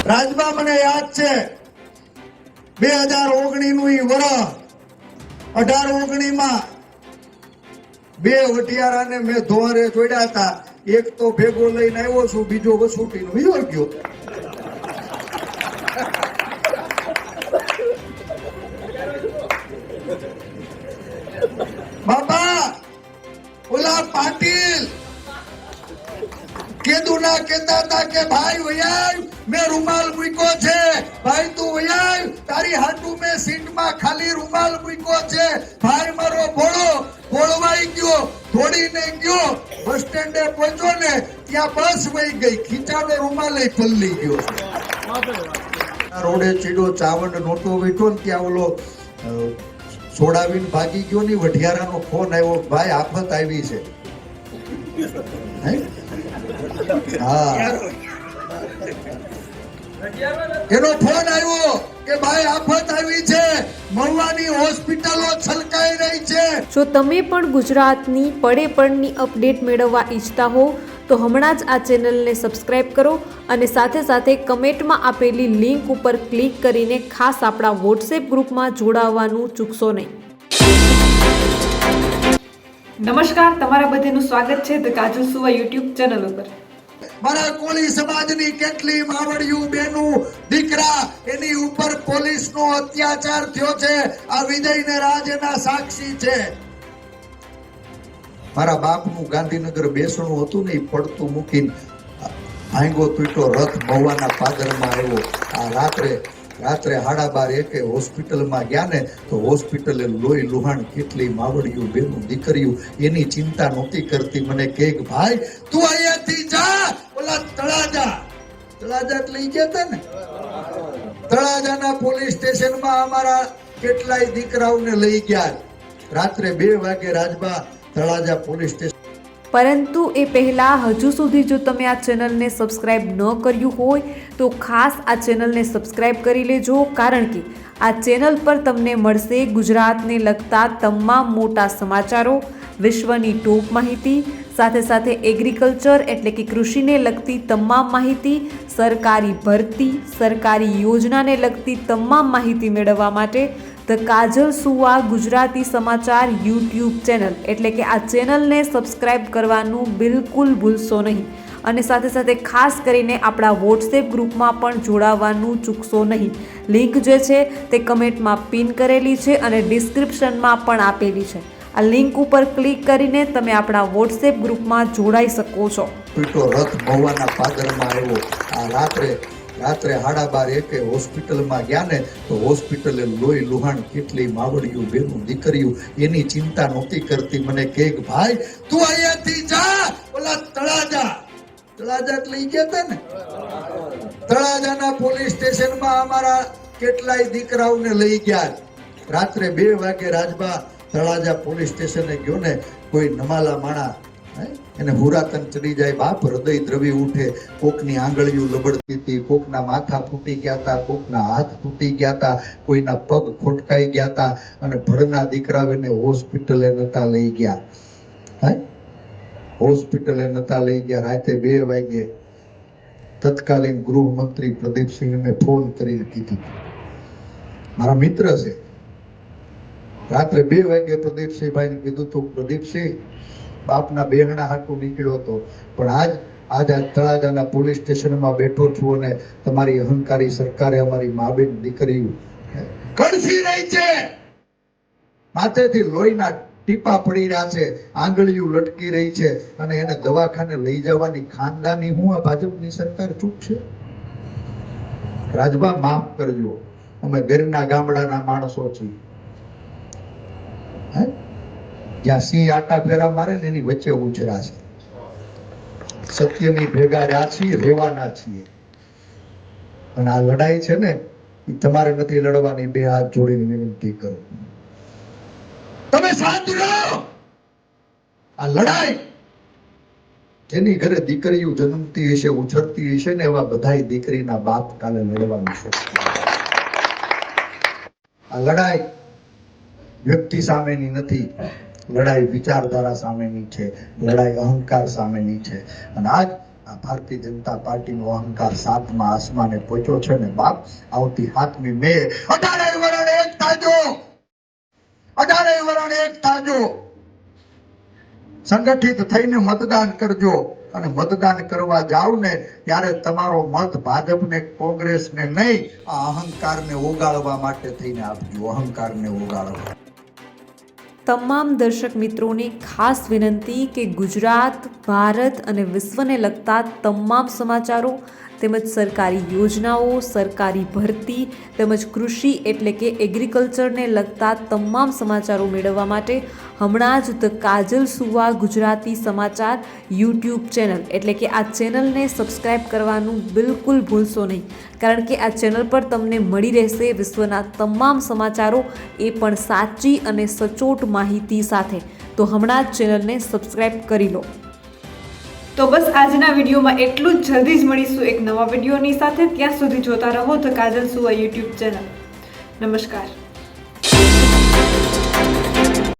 રાજમાં મને યાદ છે 2019 નું ઈ વર્ષ 18-19 માં બે વટિયારાને મેં ધોવારે જોડ્યા હતા. એક તો ભેગો લઈને આવ્યો છું, બીજો વસુટીનો વિયો ગયો. બાપા ઓલા પાટીલ કેદુના કહેતા હતા કે ભાઈ વયાય મેં રૂમાલ મૂક્યો છે, ભાઈ તું વયાય તારી હાટુ મેં સીટમાં ખાલી રૂમાલ મૂક્યો છે. ભાઈ મારો ભોળો ભોળવાઈ ગયો, દોડીને ગયો, બસ સ્ટેન્ડે પહોંચ્યો ને ત્યાં બસ વહી ગઈ, ખીચાનો રૂમાલ પલ્લી ગયો. રોડે ચીડો ચાવંડ નોટો બેઠો ને ત્યાં ઓલો છોડાવીને ભાગી ગયો ની વઢિયારાનો ફોન આવ્યો, ભાઈ આફત આવી છે. હા એનો ફોન આવ્યો કે ભાઈ આફત આવી છે, મહુવાની હોસ્પિટલો છલકાઈ રહી છે. જો તમે પણ ગુજરાતની પડે પડની અપડેટ મેળવવા ઈચ્છતા હો તો હમણાં જ આ ચેનલને સબસ્ક્રાઇબ કરો અને સાથે સાથે કમેન્ટમાં આપેલી લિંક ઉપર ક્લિક કરીને ખાસ આપણા વોટ્સએપ ગ્રુપમાં જોડાવવાનું ચૂકશો નહીં. નમસ્કાર, તમારા બધાનું સ્વાગત છે ધ કાજલ સુવા યુટ્યુબ ચેનલ ઉપર. મારા કોળી સમાજની કેટલી માવડિયું બેનું દીકરા એની ઉપર પોલીસનો અત્યાચાર થયો છે. આ વિજયને રાજ એના સાક્ષી છે. મારા બાપનું ગાંધીનગર બેસણું હતું ને, પડતું મૂકીને ભાંગો તૂટો રથ મહુવાના પાદરમાં આવ્યો. આ રાત્રે 12:30 હોસ્પિટલમાં ગયા ને તો હોસ્પિટલે લોહી લુહાણ કેટલી માવડિયું બેનું દીકરીયું એની ચિંતા નહોતી કરતી. મને કે ભાઈ તું અહીંયાથી જા, ઓલા તળાજા લઈ ગયા હતા ને, તળાજાના પોલીસ સ્ટેશનમાં અમારા કેટલાય દીકરાઓને લઈ ગયા. રાત્રે 2 વાગે રાજબા તળાજા પોલીસ સ્ટેશન. પરંતુ એ પહેલાં હજુ સુધી જો તમે આ ચેનલને સબસ્ક્રાઇબ ન કર્યું હોય તો ખાસ આ ચેનલને સબસ્ક્રાઇબ કરી લેજો, કારણ કે આ ચેનલ પર તમને મળશે ગુજરાતને લગતા તમામ મોટા સમાચારો, વિશ્વની ટોપ માહિતી, સાથે સાથે એગ્રીકલ્ચર એટલે કે કૃષિને લગતી તમામ માહિતી, સરકારી ભરતી, સરકારી યોજનાને લગતી તમામ માહિતી મેળવવા માટે ધ કાજલ સુવા ગુજરાતી સમાચાર યુટ્યુબ ચેનલ એટલે કે આ ચેનલને સબસ્ક્રાઇબ કરવાનું બિલકુલ ભૂલશો નહીં. અને સાથે સાથે ખાસ કરીને આપણા વોટ્સએપ ગ્રુપમાં પણ જોડાવાનું ચૂકશો નહીં. લિંક જે છે તે કમેન્ટમાં પિન કરેલી છે અને ડિસ્ક્રિપ્શનમાં પણ આપેલી છે. આ લિંક ઉપર ક્લિક કરીને તમે આપણા વોટ્સએપ ગ્રુપમાં જોડાઈ શકો છો. રથ મહુવાના પાદરમાં આવ્યો. આ રાત્રે 12:30 હોસ્પિટલમાં ગયા ને તો હોસ્પિટલે લોહી લુહાણ કેટલી માવડિયું બેનું દીકરીયું એની ચિંતા નહોતી કરતી. મને કે ભાઈ તું અહીંયાથી જા, ઓલા તળાજા લઈ ગયા હતા ને, તળાજાના પોલીસ સ્ટેશનમાં અમારા કેટલાય દીકરાઓને લઈ ગયા. રાત્રે 2 વાગે રાજબા તળાજા પોલીસ સ્ટેશને ગયો ને, કોઈ નમાલા માણા એને હુરાતન ચડી જાય, બાપ હૃદય દ્રવી ઉઠે. કોકની આંગળીઓ લબડતી હતી, કોકના માથા ફૂટી ગયા હતા, કોકના હાથ તૂટી ગયા હતા, કોઈના પગ ખોટકાઈ ગયા હતા અને ભણના દીકરાઓને હોસ્પિટલે નતા લઈ ગયા. હોસ્પિટલે નતા લઈ ગયા. રાતે 2 વાગે તત્કાલીન ગૃહમંત્રી પ્રદીપસિંહને ફોન કરીને કીધું, મારા મિત્ર છે, રાત્રે 2 વાગે પ્રદીપસિંહભાઈને કીધું તું પ્રદીપસિંહ બાપના બેહણા હાટું નીકળ્યો હતો, પણ આજ તળાજાના પોલીસ સ્ટેશનમાં બેઠો છું અને તમારી અહંકારી સરકારે અમારી મા બેન દીકરી કડસી રહી છે, માથેથી લોહીના ટીપા પડી રહ્યા છે, આંગળીઓ લટકી રહી છે અને એને દવાખાને લઈ જવાની ખાનદાની હું આ ભાજપની સરકાર ચૂપ છે. રાજબા માફ કરજો, અમે ઘરના ગામડાના માણસો છીએ. જ્યાં સિંહ આટા ફેરા મારે ને એની વચ્ચે ઉછરા છે. સત્યની ભેગા રહ્યા છીએ, રહેવાના છીએ. અને આ લડાઈ છે ને એ તમારે નથી લડવાની. 2 હાથ જોડીને વિનંતી કરું, તમે શાંત રહો. આ લડાઈ જેની ઘરે દીકરીઓ જન્મતી હશે, ઉછળતી હશે ને, એવા બધાય દીકરીના બાપ કાલે લડવાનું છે. આ લડાઈ વ્યક્તિ સામેની નથી, લડાઈ વિચારધારા સામેની છે, લડાઈ અહંકાર સામેની છે. અને આ ભારતીય જનતા પાર્ટીનો અહંકાર 7મા આસમાને પહોંચ્યો છે ને બાપ, આવતી 7મી મે 18 વરણ એક થાજો, 18 વરણ એક થાજો, સંગઠિત થઈને મતદાન કરજો અને મતદાન કરવા જાવ ને ત્યારે તમારો મત ભાજપને કોંગ્રેસને નહીં, આ અહંકારને ઓગાળવા માટે થઈને આપજો, અહંકારને ઓગાળવા. તમામ દર્શક મિત્રોને ખાસ વિનંતી કે ગુજરાત, ભારત અને વિશ્વને લગતા તમામ સમાચારો તેમજ સરકારી યોજનાઓ, સરકારી ભરતી તેમજ કૃષિ એટલે કે એગ્રીકલ્ચરને લગતા તમામ સમાચારો મેળવવા માટે હમણાં જ ધ કાજલ સુવા ગુજરાતી સમાચાર યુટ્યુબ ચેનલ એટલે કે આ ચેનલને સબસ્ક્રાઈબ કરવાનું બિલકુલ ભૂલશો નહીં, કારણ કે આ ચેનલ પર તમને મળી રહેશે વિશ્વના તમામ સમાચારો, એ પણ સાચી અને સચોટ માહિતી સાથે. તો હમણાં જ ચેનલને સબસ્ક્રાઈબ કરી લો. તો બસ આજના વિડીયોમાં એટલું જ. જલ્દી જ મળીશું એક નવા વિડીયોની સાથે. ત્યાં સુધી જોતા રહો ધ કાજલ સુવા યુટ્યુબ ચેનલ. નમસ્કાર.